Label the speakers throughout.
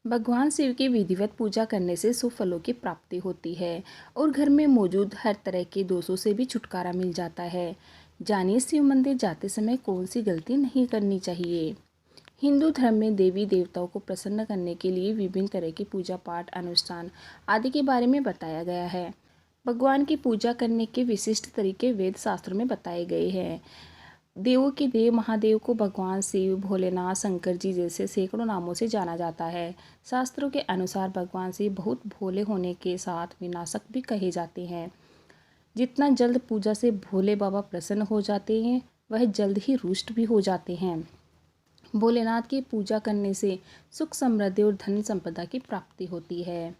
Speaker 1: भगवान शिव की विधिवत पूजा करने से शुभ फलों की प्राप्ति होती है और घर में मौजूद हर तरह के दोषों से भी छुटकारा मिल जाता है। जानिए शिव मंदिर जाते समय कौन सी गलती नहीं करनी चाहिए। हिंदू धर्म में देवी देवताओं को प्रसन्न करने के लिए विभिन्न तरह की पूजा पाठ अनुष्ठान आदि के बारे में बताया गया है। भगवान की पूजा करने के विशिष्ट तरीके वेद शास्त्रों में बताए गए हैं। देवों के देव महादेव को भगवान शिव, भोलेनाथ, शंकर जी जैसे सैकड़ों नामों से जाना जाता है। शास्त्रों के अनुसार भगवान शिव बहुत भोले होने के साथ विनाशक भी कहे जाते हैं। जितना जल्द पूजा से भोले बाबा प्रसन्न हो जाते हैं, वह जल्द ही रुष्ट भी हो जाते हैं। भोलेनाथ की पूजा करने से सुख समृद्धि और धन संपदा की प्राप्ति होती है।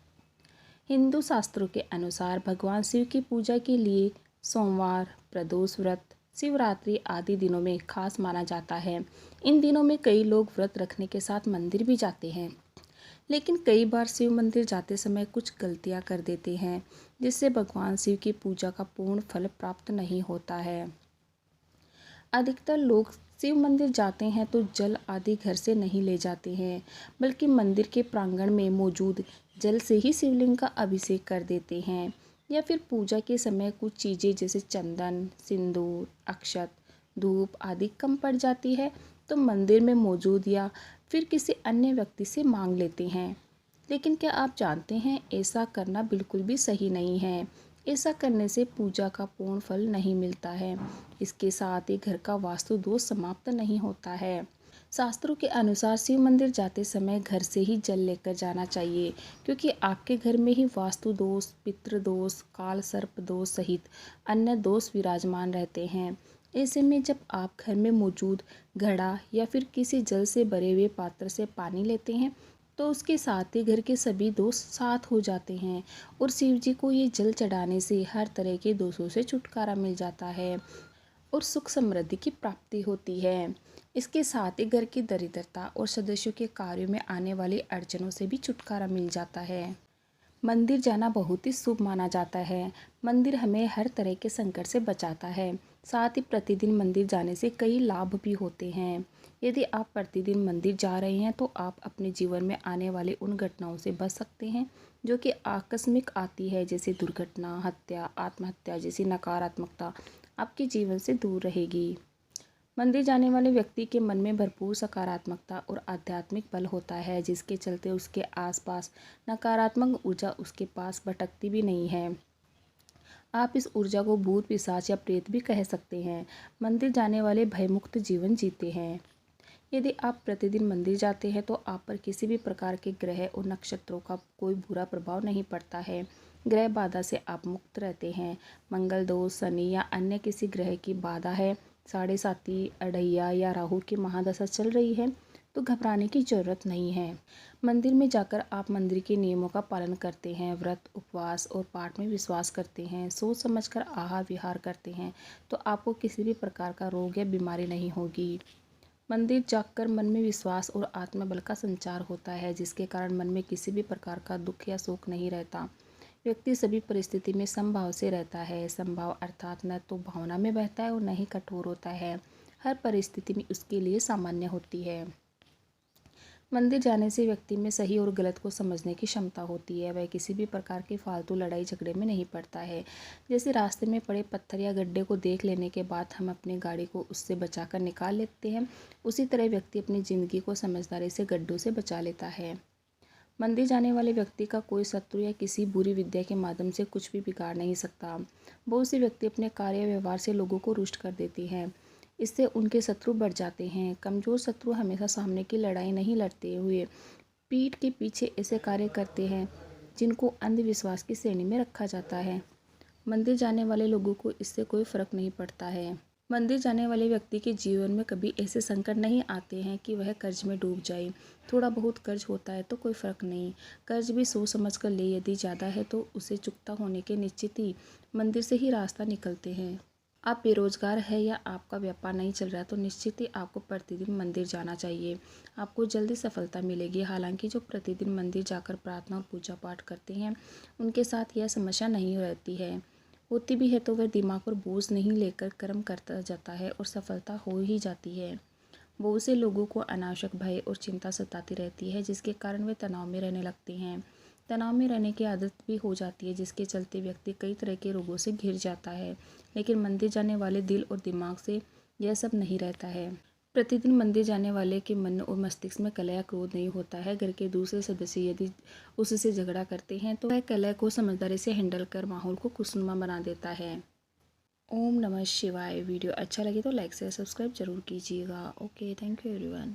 Speaker 1: हिंदू शास्त्रों के अनुसार भगवान शिव की पूजा के लिए सोमवार, प्रदोष व्रत, शिवरात्रि आदि दिनों में खास माना जाता है। इन दिनों में कई लोग व्रत रखने के साथ मंदिर भी जाते हैं, लेकिन कई बार शिव मंदिर जाते समय कुछ गलतियां कर देते हैं, जिससे भगवान शिव की पूजा का पूर्ण फल प्राप्त नहीं होता है। अधिकतर लोग शिव मंदिर जाते हैं तो जल आदि घर से नहीं ले जाते हैं, बल्कि मंदिर के प्रांगण में मौजूद जल से ही शिवलिंग का अभिषेक कर देते हैं, या फिर पूजा के समय कुछ चीज़ें जैसे चंदन, सिंदूर, अक्षत, धूप आदि कम पड़ जाती है तो मंदिर में मौजूद या फिर किसी अन्य व्यक्ति से मांग लेते हैं। लेकिन क्या आप जानते हैं ऐसा करना बिल्कुल भी सही नहीं है। ऐसा करने से पूजा का पूर्ण फल नहीं मिलता है। इसके साथ ही घर का वास्तु दोष समाप्त नहीं होता है। शास्त्रों के अनुसार शिव मंदिर जाते समय घर से ही जल लेकर जाना चाहिए, क्योंकि आपके घर में ही वास्तु दोष, पितृ दोष, काल सर्प दोष सहित अन्य दोष विराजमान रहते हैं। ऐसे में जब आप घर में मौजूद घड़ा या फिर किसी जल से भरे हुए पात्र से पानी लेते हैं तो उसके साथ ही घर के सभी दोष साथ हो जाते हैं और शिव जी को ये जल चढ़ाने से हर तरह के दोषों से छुटकारा मिल जाता है और सुख समृद्धि की प्राप्ति होती है। इसके साथ ही घर की दरिद्रता और सदस्यों के कार्यों में आने वाली अड़चनों से भी छुटकारा मिल जाता है। मंदिर जाना बहुत ही शुभ माना जाता है। मंदिर हमें हर तरह के संकट से बचाता है। साथ ही प्रतिदिन मंदिर जाने से कई लाभ भी होते हैं। यदि आप प्रतिदिन मंदिर जा रहे हैं तो आप अपने जीवन में आने वाले उन घटनाओं से बच सकते हैं जो कि आकस्मिक आती है, जैसे दुर्घटना, हत्या, आत्महत्या जैसी नकारात्मकता आपके जीवन से दूर रहेगी। मंदिर जाने वाले व्यक्ति के मन में भरपूर सकारात्मकता और आध्यात्मिक बल होता है, जिसके चलते उसके आसपास नकारात्मक ऊर्जा उसके पास भटकती भी नहीं है। आप इस ऊर्जा को भूत, पिशाच या प्रेत भी कह सकते हैं। मंदिर जाने वाले भयमुक्त जीवन जीते हैं। यदि आप प्रतिदिन मंदिर जाते हैं तो आप पर किसी भी प्रकार के ग्रह और नक्षत्रों का कोई बुरा प्रभाव नहीं पड़ता है। ग्रह बाधा से आप मुक्त रहते हैं। मंगल दोष, शनि या अन्य किसी ग्रह की बाधा है, साढ़े साती, अढ़ैया या राहु की महादशा चल रही है तो घबराने की जरूरत नहीं है। मंदिर में जाकर आप मंदिर के नियमों का पालन करते हैं, व्रत, उपवास और पाठ में विश्वास करते हैं, सोच समझकर आहार विहार करते हैं तो आपको किसी भी प्रकार का रोग या बीमारी नहीं होगी। मंदिर जाकर मन में विश्वास और आत्मबल का संचार होता है, जिसके कारण मन में किसी भी प्रकार का दुख या शोक नहीं रहता। व्यक्ति सभी परिस्थिति में समभाव से रहता है। समभाव अर्थात न तो भावना में बहता है और न ही कठोर होता है। हर परिस्थिति में उसके लिए सामान्य होती है। मंदिर जाने से व्यक्ति में सही और गलत को समझने की क्षमता होती है। वह किसी भी प्रकार की फालतू लड़ाई झगड़े में नहीं पड़ता है। जैसे रास्ते में पड़े पत्थर या गड्ढे को देख लेने के बाद हम अपनी गाड़ी को उससे बचाकर निकाल लेते हैं, उसी तरह व्यक्ति अपनी ज़िंदगी को समझदारी से गड्ढों से बचा लेता है। मंदिर जाने वाले व्यक्ति का कोई शत्रु या किसी बुरी विद्या के माध्यम से कुछ भी बिगाड़ नहीं सकता। बहुत से व्यक्ति अपने कार्य व्यवहार से लोगों को रुष्ट कर देते हैं, इससे उनके शत्रु बढ़ जाते हैं। कमज़ोर शत्रु हमेशा सामने की लड़ाई नहीं लड़ते हुए पीठ के पीछे ऐसे कार्य करते हैं जिनको अंधविश्वास की श्रेणी में रखा जाता है। मंदिर जाने वाले लोगों को इससे कोई फर्क नहीं पड़ता है। मंदिर जाने वाले व्यक्ति के जीवन में कभी ऐसे संकट नहीं आते हैं कि वह कर्ज में डूब जाए। थोड़ा बहुत कर्ज होता है तो कोई फ़र्क नहीं, कर्ज भी सोच समझ कर ले। यदि ज़्यादा है तो उसे चुकता होने के निश्चित ही मंदिर से ही रास्ता निकलते हैं। आप बेरोजगार है या आपका व्यापार नहीं चल रहा है तो निश्चित ही आपको प्रतिदिन मंदिर जाना चाहिए। आपको जल्दी सफलता मिलेगी। हालांकि जो प्रतिदिन मंदिर जाकर प्रार्थना और पूजा पाठ करते हैं उनके साथ यह समस्या नहीं रहती है। होती भी है तो वह दिमाग पर बोझ नहीं लेकर कर्म करता जाता है और सफलता हो ही जाती है। बहुत से लोगों को अनावश्यक भय और चिंता सताती रहती है, जिसके कारण वे तनाव में रहने लगते हैं। तनाव में रहने की आदत भी हो जाती है, जिसके चलते व्यक्ति कई तरह के रोगों से घिर जाता है। लेकिन मंदिर जाने वाले दिल और दिमाग से यह सब नहीं रहता है। प्रतिदिन मंदिर जाने वाले के मन और मस्तिष्क में कलह या क्रोध नहीं होता है। घर के दूसरे सदस्य यदि उससे झगड़ा करते हैं तो वह कलह को समझदारी से हैंडल कर माहौल को खुशनुमा बना देता है। ओम नमः शिवाय। वीडियो अच्छा लगे तो लाइक शेयर सब्सक्राइब जरूर कीजिएगा। Okay, thank you everyone.